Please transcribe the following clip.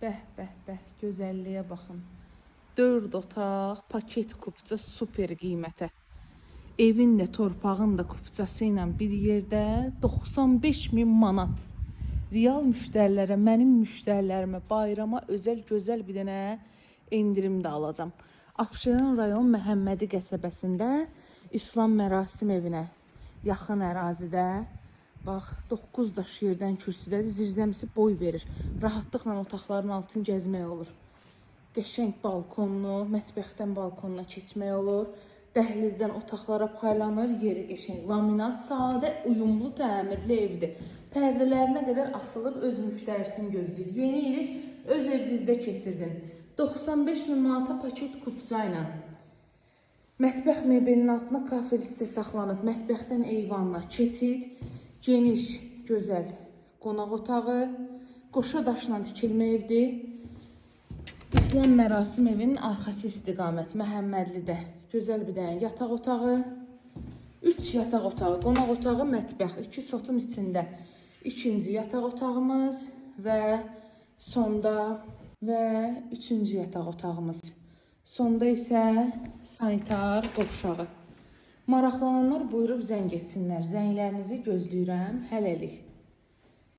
Bəh, bəh, bəh, gözəlliyə baxın. 4 otaq, paket kupça super qiymətə. Evin də, torpağın da kupçası ilə bir yerdə 95.000 manat. Real müştərilərə, mənim müştərilərimə bayrama özəl gözəl bir dənə endirim də alacağım. Abşeron rayon Məhəmmədi qəsəbəsində İslam mərasim evinə yaxın ərazidə. Bax, 9 daş yerdən kürsüdədir, zirzəmisi boy verir. Rahatlıqla otaqların altını gəzmək olur. Qəşəng balkonlu, mətbəxdən balkonuna keçmək olur. Dəhlizdən otaqlara paylanır, yeri qəşəng. Laminat, sadə, uyumlu, təmirli evdir. Pərdələrinə qədər asılıb öz müştərisini gözləyir. Yeni ili öz evinizdə keçirdin. 95.000 manata paket kupça ilə. Mətbəx mebelinin altına kafel hissə saxlanıb. Mətbəxdən eyvanla keçid. Geniş, gözəl qonaq otağı, qoşa daşla tikilmə evdir. İslam mərasim evinin arxası istiqamət Məhəmmədlidə. Gözəl bir dənə yataq otağı, 3 yataq otağı, qonaq otağı, mətbəx, 2 sotun içində. İkinci yataq otağımız və sonda və 3-cü yataq otağımız. Sonda isə sanitar qovşağı. Maraqlananlar buyurub zəng etsinlər. Zənglərinizi gözləyirəm. Hələlik.